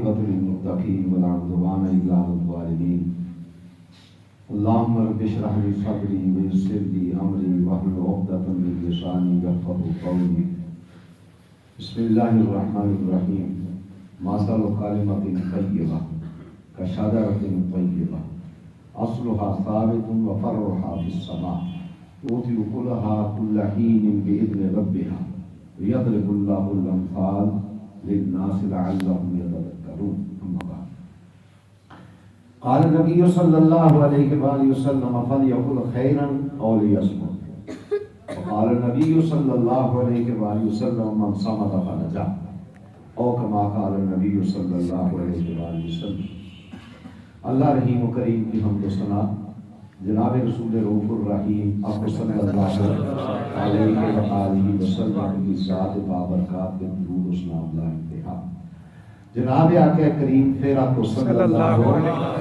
والعاقبۃ للمتقین ولا عدوان الا علی الظالمین اللهم رب اشرح لي صدري ويسر لي امري واحلل عقدة من لساني يفقهوا قولي بسم الله الرحمن الرحيم مثل كلمة طيبة كشجرة طيبة اصلها ثابت وفرعها في السماء تؤتي أكلها كل حين بإذن ربها ويضرب الله الأمثال للناس لعلهم يتذكرون. قال النبي صلى الله عليه وآله وسلم فليقل خيرا أو ليصمت. وقال النبي صلى الله عليه وآله وسلم من صمت فنجا أو كما قال النبي صلى الله عليه وآله وسلم. اللہ رحیم و کریم کی حمد و ثنا جناب رسول رؤوف الرحیم آپ صلی اللہ علیہ وآلہ وسلم کی ذات بابرکات کے درود و سلام لا انتہا. جناب آقا کریم پھر آپ صلی اللہ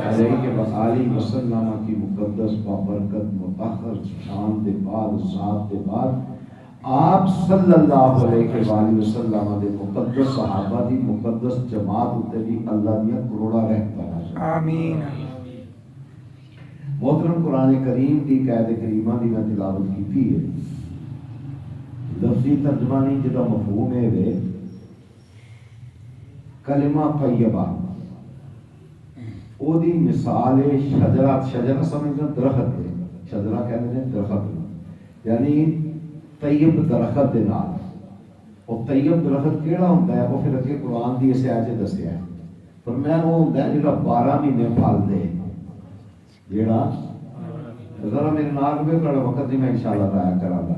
علیہ وآلہ وسلم کی مقدس بابرکت مطہر شان دے بعد ذات دے بعد آپ صلی اللہ علیہ وآلہ وسلم دے مقدس صحابہ دی مقدس جماعت اتے بھی اللہ دیا کروڑا رحمتاں آمین. محترم قرآن کریم کی قید کریمہ دی میں تلاوت کی تھی ہے. لفظی ترجمہ نہیں جدا مفہوم ہے وے کلمہ طیبہ او دی مثال شجرہ شجرہ سمجھنا درخت ہے. شجرہ کہتے ہیں درخت یعنی طیب درخت دے نال. اور طیب درخت کیڑا ہوتا ہے وہ پھر اگے قرآن دی اسے آج دسیا ہے فرمایا وہ ہوتا ہے جڑا 12 مہینے پھل دے. جڑا ذرا میرے نال میں بڑا وقت دی میں انشاءاللہ رایا کراں گا.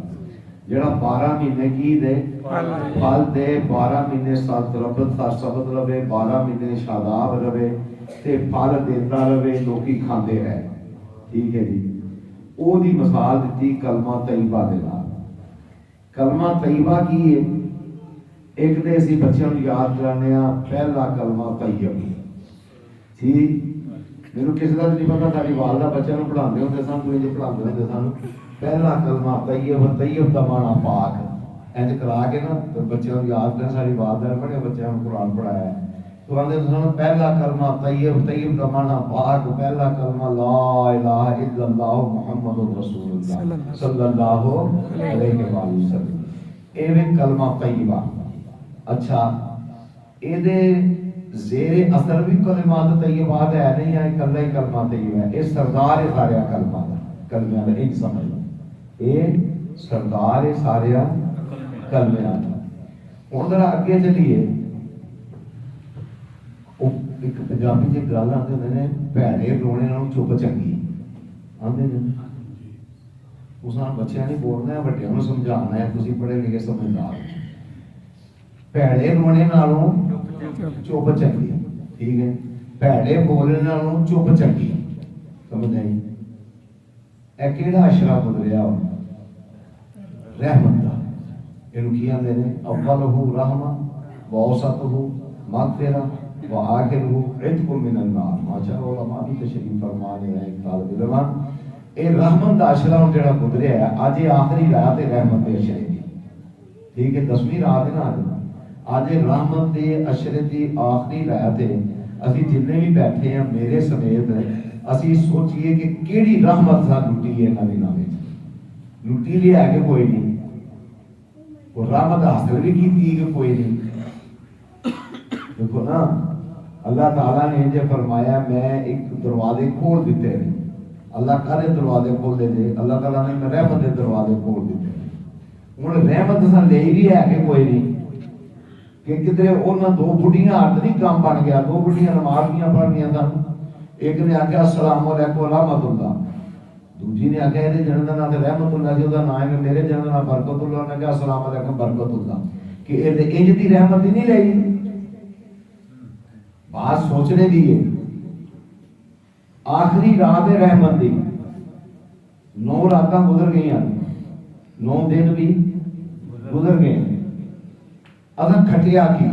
جڑا 12 مہینے کی دے پھل دے 12 مہینے ساتھ ربط سبت رہے 12 مہینے شاداب رہے تے پھل دیتا رہے لوکی کھاندے رہے. ٹھیک ہے جی. او دی مثال دتی کلمہ طیبہ دے نال. کلمہ طیبہ کی ہے ایک دے اسی بچوں کو یاد کرانے پہلا کلمہ طیب سی. میرے کسی کا نہیں پتا ساری والدہ بچوں کو پڑھاتے ہوتے سن مجھے پڑھاتے ہوتے سن پہلا کلمہ طیب. طیب کا معنی پاک انج کرا کے نا تو بچوں کو یاد کریں ساری والدہ نے بڑے بچوں کو قرآن پڑھایا ہے تو آتے سن پہلا کلمہ طیب. طیب کا معنی پاک. پہلا کلمہ لا الہ الا اللہ محمد رسول اللہ صلی اللہ علیہ وآلہ وسلم. یہ کلمہ طیبہ. اچھا اے دے زیر اثر بھی کلمات طیبات ہے نہیں ہے کلہ ہی کلمہ طیبہ ہے. اے سردار ہے سارے کلمات کلمہ دا ایک سمجھ لو اے سردار ہے سارے کلمہ. ہن ذرا اگے چلیے. ایک پنجابی جی گل آتے ہوندے نے بھڑے رونے نالوں چپ چنگی آندے نے. اس نال بچیاں نہیں بولنا ہے بڑیاں نوں سمجھانا ہے تسی پڑھے لکھے سمجھدار. بھڑے رونے نالوں چپ چنگی. ٹھیک ہے. بھڑے بولنے نالوں چپ چنگی. سمجھ نہیں. اے کیڑا اشرا گزریا رحمت دا. اینو کی آندے نے اولہ رحمہ واوسطہ مغفرہ وآخرہ عتق من النار. ماشاءاللہ علماء بھی تشریف فرما رہے ہیں طالب علم. اے رحمت دا اشرا جڑا گزریا ہے اج آخری رات ہے رحمت دے اشرے دی. ٹھیک ہے. 10ویں رات ہے نا آج رحمت دے اشرے دی آخری رات ہے. اسی جتنے بھی بیٹھے ہیں میرے سمیت اسی سوچئے کہ کیڑی رحمت سا لٹی ہے انہاں دناں وچ. لٹی لیا ہے کہ کوئی نہیں. وہ رحمت حاصل بھی کی کہ کوئی نہیں. دیکھو نا اللہ تعالیٰ نے جو فرمایا میں ایک دروازے کھول دیتے ہیں. اللہ کارے دروازے کھول دے دے. اللہ تعالیٰ نے میں رحمت دے دروازے کھول دیتے ہیں. ہوں رحمت سا لے بھی ہے کہ کوئی نہیں کہ کدھر انہاں 2 بڑھیاں ہاتھ نہیں کام بن گیا. 2 بڑھیاں نمازیاں پڑھنیاں سن. ایک نے آخیا السلام علیکم ورحمۃ اللہ. دوجی نے آخیا یہ جنم کا نام رحمت اللہ جی نام ہے میرے جنم کا نام برکت اللہ. نے کہا السلام علیکم برکت اللہ. کہ یہ انج دی رحمت ہی نہیں لئی. بات سوچنے دی ہے. آخری رات رحمت دی 9 راتاں گزر گئی ہیں 9 دن بھی گزر گئے. اگر کھٹیا کی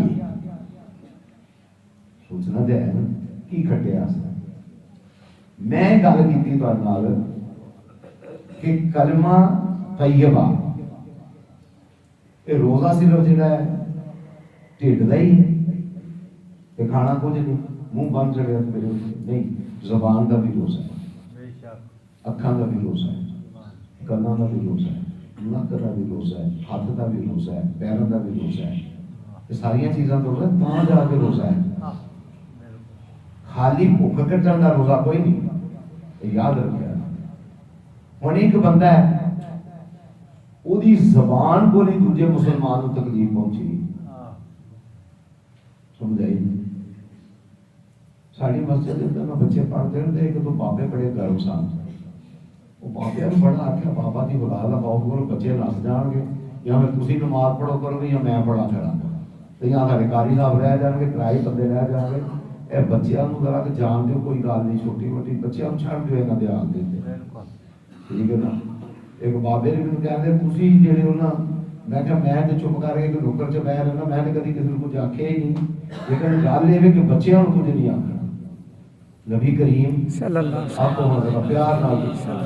سوچنا دے ہے نا کی کھٹیا. میں گل کی کہ کلمہ طیبہ یہ روزہ صرف جڑا ہے ٹھڈ دا ہی ہے. کہ کھانا کچھ نہیں، منہ بند چڑھے میرے نہیں، زبان کا بھی روزہ ہے، اکھاں کا بھی روزہ ہے، کناں کا بھی روزہ ہے، نک کا بھی روزہ ہے، ہاتھ کا بھی روزہ ہے، پیروں کا بھی روزہ ہے، یہ ساری چیزاں تو وہاں جا کے روزہ ہے۔ خالی بھوک کٹن کا روزہ کوئی نہیں، یاد رکھا۔ ہوں ایک بندہ ہے وہی زبان بولی دوجے مسلمان کو تکلیف پہنچی، سمجھائی؟ ساری مسجد کے اندر بچے پڑھتے رہتے، ایک تو بابے بڑے گرم سن، وہ بابے نے بڑا آخیا بابا جی بلا لگاؤ کرو، بچے نس جان گے، یا پھر تھی نماز پڑھو کرو گے یا میں پڑھا کرا گا، تو یہاں سارے قاری صاحب رہ جان گے، کرائے بندے رہ جان گے، اے بچیاں ذرا کہ جان دو، کوئی گل نہیں، چھوٹی موٹی بچیاں چھڈ دو، یہاں دھیان دیتے، ٹھیک ہے نا؟ ایک بابے نے مجھے کہتے تھی جہے وہ، میں کہا میں تو چپ کر کے نوکر چ بہ رہا، میں نے کدی کسی کو کچھ آخیا ہی نہیں، لیکن گل یہ کہ بچیاں کچھ نہیں آخنا۔ نبی کریم صلی اللہ پیار نال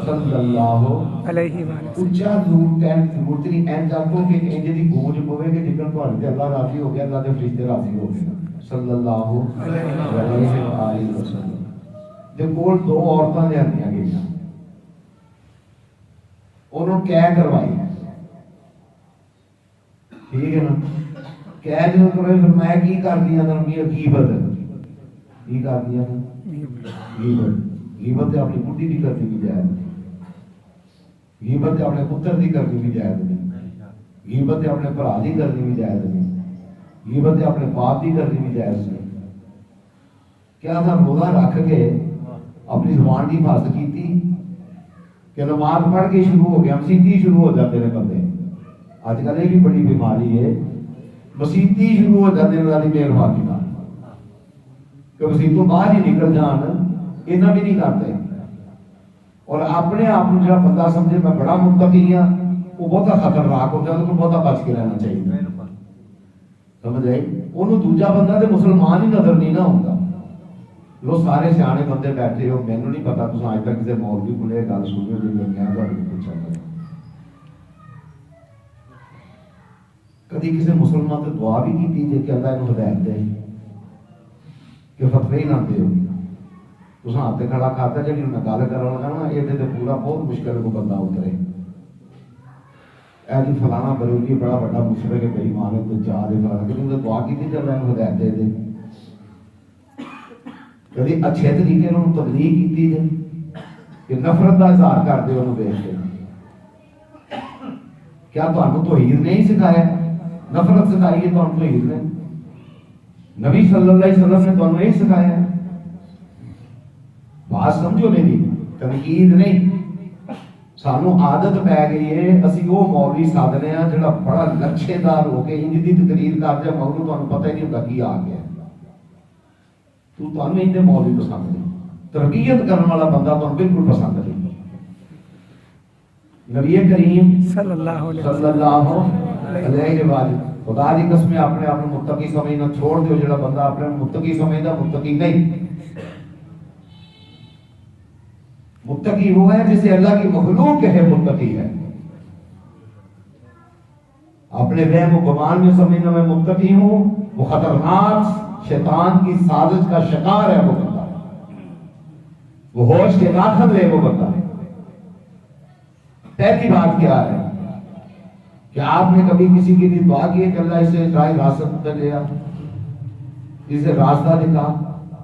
صلی اللہ علیہ وسلم اچا ضرور کہنے کی ضرورت نہیں، این آخو کہ انج دی گونج پوے کہ جکن تھوڑے اللہ راضی ہو گیا، اللہ کے فرشتے راضی ہو گئے صلی اللہ علیہ وسلم۔ دے کول دو عورتاں لیاندیاں گئیاں، انہوں کیا کروائی، ٹھیک ہے نا؟ کیا جو کرے فرمایا کی کر دیا نرمی غیبت، کی کر دیا غیبت، غیبت اپنی بڈھی کی کرنی بھی جائز نہیں، غیبت اپنے پتر کی کرنی بھی جائز نہیں، غیبت اپنے بھرا کی کرنی بھی جائز نہیں، غیبت اپنے باپ کی کرنی بھی جائز نہیں۔ کیا تھا روزہ رکھ کے اپنی زبان کی حفاظت کی تھی کہ نماز پڑھ کے شروع ہو گیا مسیحی شروع ہو جاتے ہیں بندے، آج کل یہ بھی بڑی بیماری ہے، مسیحی شروع ہو جاتے ہیں اللہ کی مہربانی نال کہ مسیح تو باہر ہی نکل جان، اتنا بھی نہیں کرتے، اور اپنے آپ کو جہاں بندہ سمجھے میں بڑا متقی ہاں، وہ بہت خطرناک ہوتا ہے، تو بہت بچ کے رہنا چاہیے، سمجھ آئی؟ انہوں دوجا بندہ تو مسلمان ہی نظر نہیں نہ ہوتا، وہ سارے سیانے بندے بیٹھے ہو، مینوں نہیں پتا تساں اج تک کسی مولوی کولے گل سنی ہو جی، میں تہاڈے کول پوچھا کدی کسی مسلمان سے دعا بھی کی جی کہ اللہ انہوں ہدایت دے کہ فتوی نہ دے، تساں ہاتھ کھڑا کھاتا جی میں گل کرا نا یہ پورا بہت مشکل کو بندہ اترے، اے جی فلانا بریلوی بڑا بڑا مشرک ہے، بے ایمان ہے، تو جا دے فلانا، کہ انہوں نے دعا کی کہ اللہ انہوں ہدایت دے دے، کبھی اچھے طریقے انہوں تبلیغ کی کہ نفرت کا اظہار کر دے انہوں دیکھ کے، کیا تمہیں توحید نہیں سکھایا؟ نفرت سکھائی ہے تمہیں توحید نے؟ نبی صلی اللہ علیہ وسلم نے تمہیں نہیں سکھایا؟ بات سمجھو میری، تنقید نہیں، سانو عادت پی گئی ہے، اسی وہ مولوی سادنے ہیں جڑا بڑا لچھے دار ہو کے انج دی تقریر کر دے، مولوی تمہیں پتہ ہی نہیں ہوتا کی آ گیا، تو تمہیں انجے مولوی پسند نہیں، تربیت کرنے والا بندہ تمہیں بالکل پسند نہیں۔ نبی کریم صلی اللہ علیہ وآلہ، خدا دی قسم اپنے آپ کو متقی سمجھنا چھوڑ دیو، جڑا بندہ اپنے متقی سمجھدا متقی نہیں، متقی وہ ہے جسے اللہ کی مخلوق ہے متقی ہے، اپنے وہم و گمان میں سمجھنا میں متقی ہوں، وہ خطرناک شیطان کی سازش کا شکار ہے وہ بندہ، وہ ہوش کے ناخن لے وہ بندہ۔ پہلی بات کیا ہے کہ آپ نے کبھی کسی کی بھی دعا کی ہے کہ اللہ اسے راہ راست پہ لیا، اسے راستہ دکھا،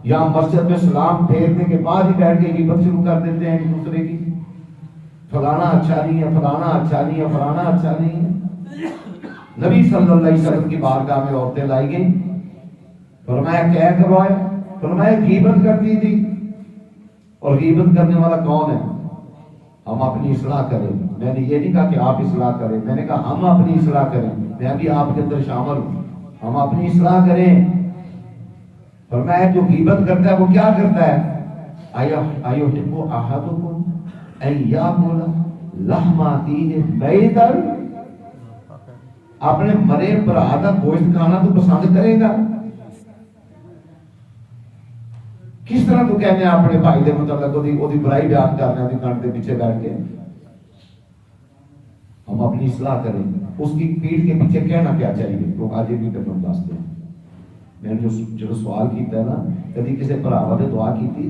یا مسجد میں سلام پھیرنے کے بعد ہی بیٹھ کے غیبت شروع کر دیتے ہیں ایک دوسرے کی، فلانا اچھا نہیں ہے، فلانا اچھا نہیں ہے، فلانا اچھا نہیں ہے۔ نبی صلی اللہ علیہ وسلم کی بارگاہ میں عورتیں لائی گئیں، فرمایا کیا کروائے؟ فرمایا غیبت کرتی تھی، اور غیبت کرنے والا کون ہے؟ ہم اپنی اصلاح کریں، میں نے یہ نہیں کہا کہ آپ اصلاح کریں، میں نے کہا ہم اپنی اصلاح کریں، میں بھی آپ کے اندر شامل ہوں، ہم اپنی اصلاح کریں۔ فرمایا جو غیبت کرتا ہے وہ کیا کرتا ہے؟ ایحب احدکم ان یاکل لحم اخیہ میتا، اپنے مرے برا کا گوشت کھانا تو پسند کرے گا؟ کس طرح تو کہنے اپنے بھائی دے متعلق وہ برائی بیان کرنا دی کانٹ دے پیچھے بیٹھ کے؟ ہم اپنی اصلاح کریں، اس کی پیٹھ کے پیچھے کہنا کیا چاہیے؟ لوگ آج بھی تم دستے ہیں میں نے جو سوال کیتا ہے نا، کبھی کسی بھراوا نے دعا کی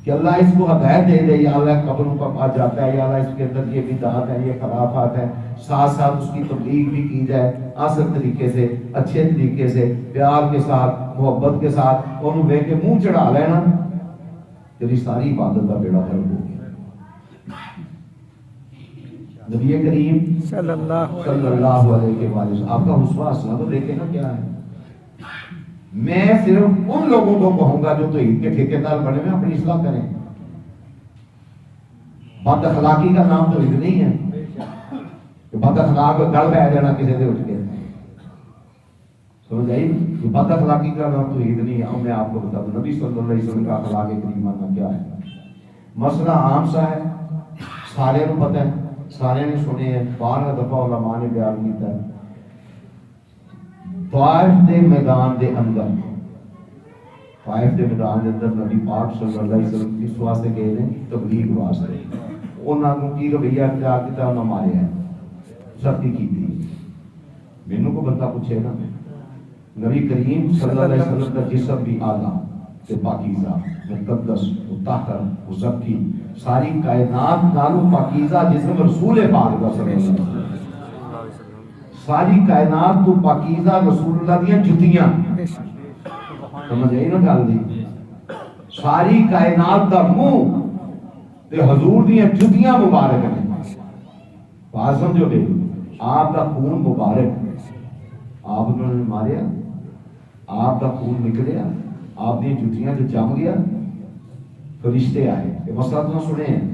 کہ اللہ اس کو ہدایت دے دے، یا اللہ قبروں کا پاس جاتا ہے، یا اللہ اس کے اندر یہ بدعات ہیں، یہ خرافات ہیں، ساتھ ساتھ اس کی تبلیغ بھی کی جائے آسان طریقے سے، اچھے طریقے سے، پیار کے ساتھ، محبت کے ساتھ، اور وہ کے منہ چڑھا لینا، تیری ساری عبادت کا بیڑا غرق ہو گیا۔ نبی کریم صلی اللہ علیہ وسلم آپ کا حسنہ حسنہ تو دیکھیں نا کیا ہے۔ میں صرف ان لوگوں کو کہوں گا جو توحید کے ٹھیکیدار بنے ہوئے اپنی اصلاح کریں۔ بد اخلاقی کا نام توحید نہیں ہے کہ بد اخلاق گل پہ جانا کسی سے اٹھ کے، سمجھ آئی؟ بد اخلاقی کا نام توحید نہیں ہے۔ میں آپ کو بتا دوں نبی صلی اللہ علیہ وسلم کا اخلاق کریمہ کا کیا ہے۔ مسئلہ عام سا ہے، سارے کو پتہ ہے، سارے نے سنے ہیں، 12 دفعہ علماء نے بیان کیتا ہے۔ طائف دے میدان دے اندر، طائف دے میدان دے اندر نبی پاک صلی اللہ علیہ وسلم کس واسطے گئے نے؟ تبلیغ واسطے۔ انہاں کو کی رویہ اختیار کیتا، انہاں مارے ہیں، سختی کی تھی۔ مینوں کو بندہ پوچھے نا، نبی کریم صلی اللہ علیہ وسلم کا جسم بھی اعلیٰ تے پاکیزہ، مقدس، مطہر، مزکی، ساری کائنات نالوں پاکیزہ جسم رسول پاک کا صلی اللہ علیہ وسلم، ساری کائنات تو پاکیزہ رسول اللہ دیاں جتیاں، سمجھ آئی نا گل دی؟ ساری کائنات دا منہ تے حضور دیاں جتیاں مبارک نے، بات سمجھو گے؟ آپ دا خون مبارک، آپ انہوں نے ماریا، آپ دا خون نکلیا، آپ نے جتیاں جو جم گیا، فرشتے آئے، یہ مسئلہ تو سنے ہیں،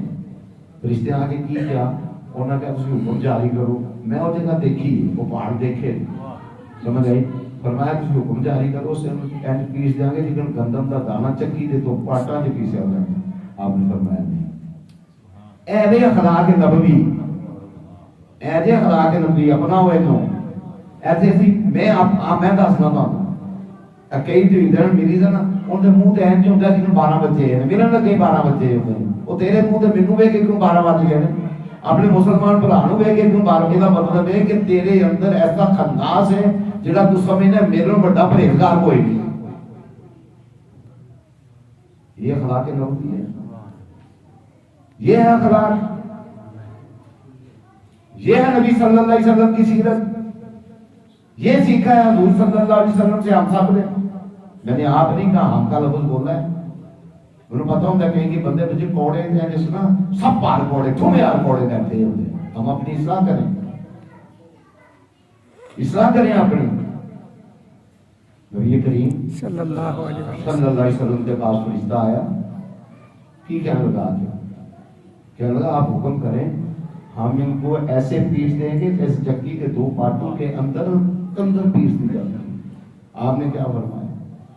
فرشتے آ کے کی کیا؟ انہوں نے کہا تسی حکم جاری کرو۔ میں وہ جگہ دیکھی، وہ پہاڑ دیکھے، سمجھ آئی؟ فرمایا تسی حکم جاری کرو، اسے اینڈ پیس دیں گے لیکن گندم دا دانا چکی دے تو پاٹا دے پیسے ہو جائیں گے۔ آپ نے فرمایا نہیں، اے دے اخلاق نبوی، اے دے اخلاق نبوی اپنا ہوئے نو ایسے سی۔ میں دسنا تھا کئی دن ملی نا، ان کے منہ تے اینج ہوندا جنوں 12 بچے ہیں، ملن لگے 12 بچے ہوندے نے، وہ تیرے منہ تے مینوں ویکھ کے کیوں 12 بج گئے نے، اپنے مسلمان بھرا نوں ویکھ کے کیوں 12؟ دا مطلب ہے کہ تیرے اندر ایسا خناس ہے جڑا تو سمجھنا میرے نوں بڑا پرہیزگار کوئی نہیں۔ یہ اخلاق نبوی ہے، یہ ہے اخلاق، یہ ہے نبی صلی اللہ علیہ وسلم کی سیرت، یہ سیکھا ہے حضور صلی اللہ علیہ وسلم سے ہم سب نے۔ میں نے آپ نہیں کہا، ہم کا لفظ بولا ہے۔ انہوں پتہ ہوتا ہے کہیں کہ بندے تجھے کوڑے ہیں جس نا سب پار کوڑے، تمہیں یار کوڑے کہتے ہیں۔ ہم اپنی اصلاح کریں، اصلاح کریں اپنی۔ نبی کریم صلی اللہ علیہ وسلم کے پاس فرشتہ آیا، کی کہنے لگا کہنے لگا آپ حکم کریں، ہم ان کو ایسے پیس دیں گے جیسے چکی کے 2 پارٹوں کے اندر کندر پیس دی جاتی ہے۔ آپ نے کیا فرمایا؟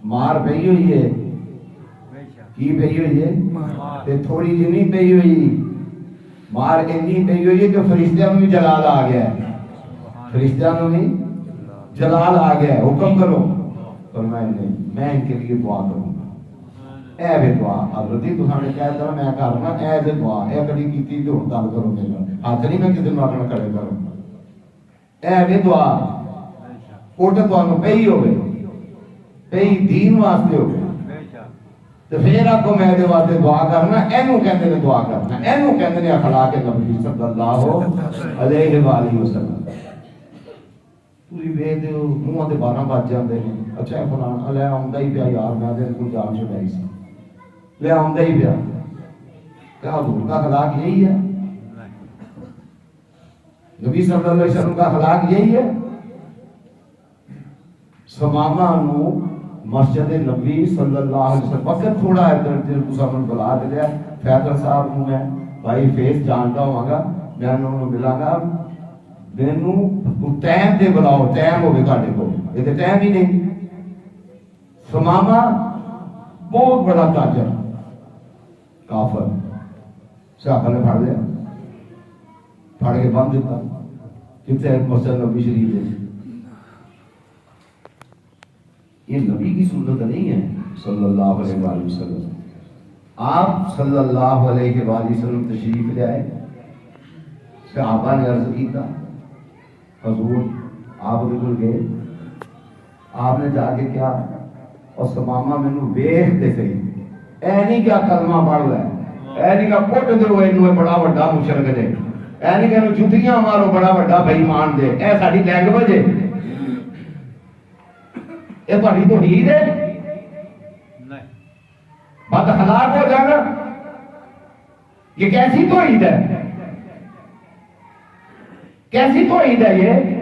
مار پئی ہوئی ہے، کی پئی ہوئی ہے؟ تے تھوڑی جی نہیں پئی ہوئی، مار اتنی پئی ہوئی ہے کہ فرشتیاں میں بھی جلال آ گیا ہے، فرشتیاں میں بھی جلال آ گیا ہے، حکم کرو۔ فرمایا نہیں، میں ان کے لیے دعا کروں گا۔ اے بے دعا حضرتی تو سامنے کہہ دیا میں کرنا، اے بے دعا، اے کبھی کیتی تو ہن گل کرو میرے نال، ہاتھ نہیں میں کسی نوں آکھنا کھڑے کرو۔ اے بے دعا کوٹ تانوں پئی ہوے، پئی دین واسطے ہوے، تے پھر آپ کو میں دے واسطے دعا کرنا، اینو کہندے نے دعا کرنا، اینو کہندے نے اخلاق نبوی صلی اللہ علیہ وآلہ وسلم۔ تسی ویکھ دیو منہ تے 12 بج جاندے نے، اچھا فلان لے آوندا ہی پیا یار، میں تے کوئی جان چھڈائی سی، لے آوندا ہی پیا۔ کیا حضور کا اخلاق یہی ہے؟ نبی صلی اللہ علیہ وسلم کا اخلاق یہی ہے؟ سمامہ نو مسجد نبی صلی اللہ علیہ وسلم وقت تھوڑا ہے دل کو سامن بلا دیا، فیضر صاحب کو میں بھائی فیس جانتا ہوں گا، میں انہوں نے ملا گا، مینوں ٹائم دے بلاؤ، ٹائم ہوگی تھوڑے کو، یہ تو ٹائم ہی نہیں۔ سمامہ بہت بڑا تاجر، کافر، صحابہ نے پھاڑ لیا، پھاڑ کے بند دیتا، کتنے مسجد نبی شریف ہے۔ یہ نبی کی سنت نہیں ہے صلی اللہ علیہ وآلہ وسلم۔ آپ صلی اللہ علیہ وآلہ وسلم تشریف لے آئے، صحابہ نے عرض کیتا حضور آپ بالکل گئے، آپ نے جا کے کیا اور سماما مینوں ویکھ تے صحیح اے نہیں کیا کلمہ پڑھ لے اے نہیں کہ پٹ دو اینو بڑا بڑا مشرک دے اے نہیں کہ جُتیاں مارو بڑا بڑا بے ایمان دے اے ساڈی لینگویج ہے اے تہاڈی توحید ہے نہیں بد اخلاق ہو جانا یہ کیسی توحید ہے کیسی توحید ہے یہ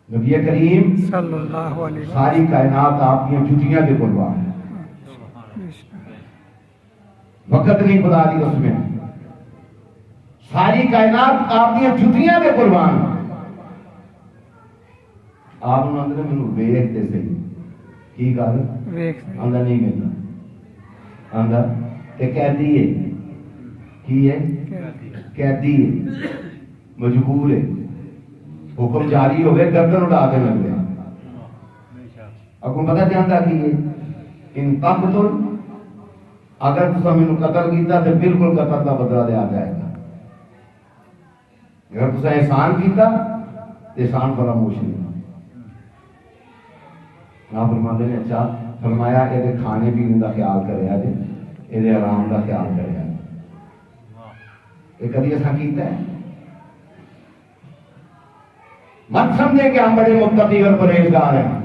نبی کریم صلی اللہ علیہ وسلم ساری کائنات آپ کی جُتیاں کے قربان ہے وقت نہیں خدا دی اس میں ساری کائنات آپ کی جُتیاں کے قربان آپ انہوں نے مینوں ویکھتے صحیح کی گل آندا نہیں کہندا آندا تے قیدی ہے کی ہے قیدی ہے مجبور ہے حکم جاری ہوئے گردن اڑا کے لگ گیا اگوں پتہ جاندا کی ہے ان تقتل اگر تساں مینوں قتل کیتا تے بالکل قتل دا بدلہ لیا جائے گا اگر تساں احسان کیتا تے احسان فراموش نہیں آپ فرماتے ہیں اچھا فرمایا کہ یہ کھانے پینے کا خیال کرے جی یہ آرام کا خیال کرے یہ کبھی ایسا کیتا ہے مت سمجھے کہ ہم بڑے متقی اور پرہیزگار ہیں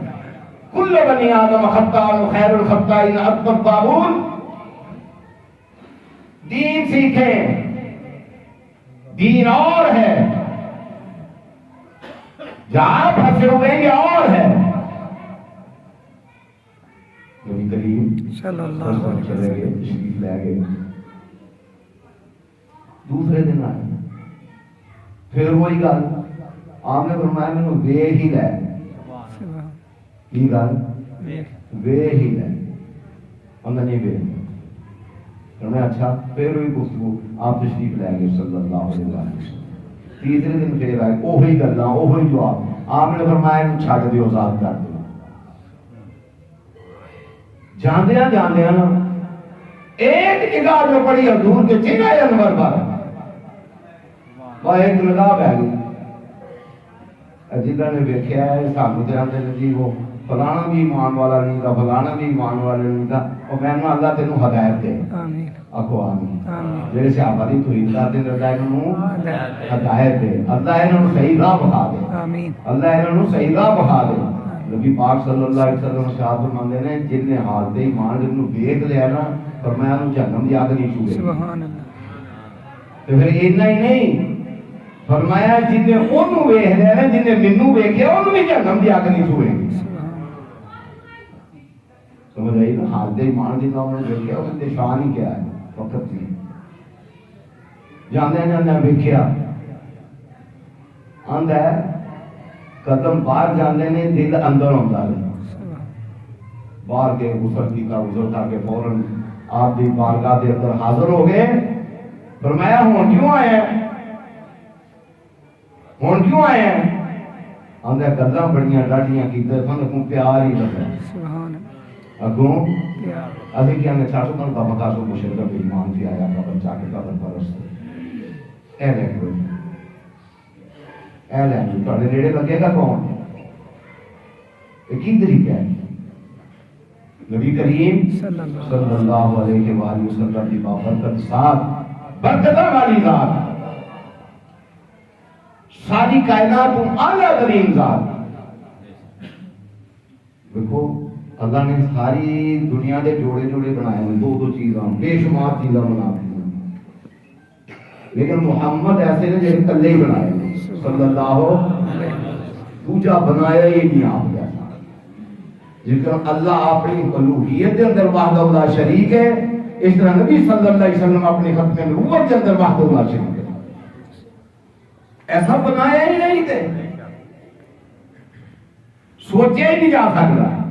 کل بنی آدم خطاء خیر الخطائین التوابون دین سیکھیں دین اور ہے جہاں پھنسے ہوئے یہ اور ہے نبی کریم صلی اللہ علیہ وسلم چلے گئے تشریف لے گئے دوسرے دن آئے پھر وہی گل آپ نے فرمایا مینوں وے ہی لے کی گل وے ہی لے انہوں نے وے فرمایا اچھا پھر وہی گفتگو آپ تشریف لے گئے صلی اللہ علیہ وسلم تیسرے دن پھر آئے اوہی گلاں اوہی جواب آپ نے فرمایا انہوں چھڈ دیو آزاد کر دو جاندیاں جاندیاں نا ایک نگاہ جو پڑی حضور کے چہرے انور پر وہ ایک نگاہ پہ گئی جنہوں نے ویکھیا ہے سانو تے آندے نے جی وہ فلانا بھی ایمان والا نہیں تھا فلانا بھی ایمان والا نہیں تھا اور میں نے اللہ تینوں ہدایت دے آمین آکھو آمین جڑے صحابہ دی توحید کرتے نے اللہ انہوں ہدایت دے اللہ انہوں صحیح راہ بتا دے آمین اللہ انہوں صحیح راہ بتا دے نبی پاک صلی اللہ علیہ وسلم شاہد فرماندے نے جن نے حال تے ایمان جن ویکھ لیا نا فرمایا انہوں جہنم دی آگ نہیں چھوئے سبحان اللہ تو پھر اتنا ہی نہیں فرمایا جن نے انہوں ویکھ لیا نا جن نے مینوں ویکھیا انہوں بھی جہنم دی آگ نہیں چھوئے سمجھ آئی نا حال تے ایمان جن انہوں نے ویکھیا اس تے شان ہی کیا ہے وقت نہیں جاندے جاندے ویکھیا آندا ہے قدم باہر جانے نے دل اندر ہوتا ہے باہر کے غسل کیتا غسل کر کے فوراً آپ دی بارگاہ دے اندر حاضر ہو گئے فرمایا ہون کیوں آئے ہیں ہون کیوں آئے ہیں آندے گلاں بڑیاں ڈاڈیاں کیتے سن کو پیار ہی لگا سبحان اگوں ابھی کیا میں چاہتا ہوں بابا کا سو مشرک بے ایمان سے آیا کا بچہ کے قدم پرست اے لینگویج اے لینگویج تھوڑے نیڑے لگے گا کون یہ کی طریقہ ہے نبی کریم صلی اللہ علیہ وآلہ وسلم کی بابرکت ساتھ برکتہ والی ذات ساری کائنات اعلیٰ ترین ذات دیکھو اللہ نے ساری دنیا دے جوڑے جوڑے بنائے ہیں دو چیزاں بے شمار چیزاں بنا دی لیکن محمد ایسے نے جو کلے ہی بنائے صلی اللہ دوجا بنایا ہی نہیں آپ جیسا جس طرح اللہ اپنی الوہیت کے اندر وحدہ لا شریک ہے اس طرح نبی صلی اللہ علیہ وسلم اپنی ختم نبوت کے اندر وحدہ لا شریک ہے ایسا بنایا ہی نہیں تھے سوچے ہی نہیں جا سکتا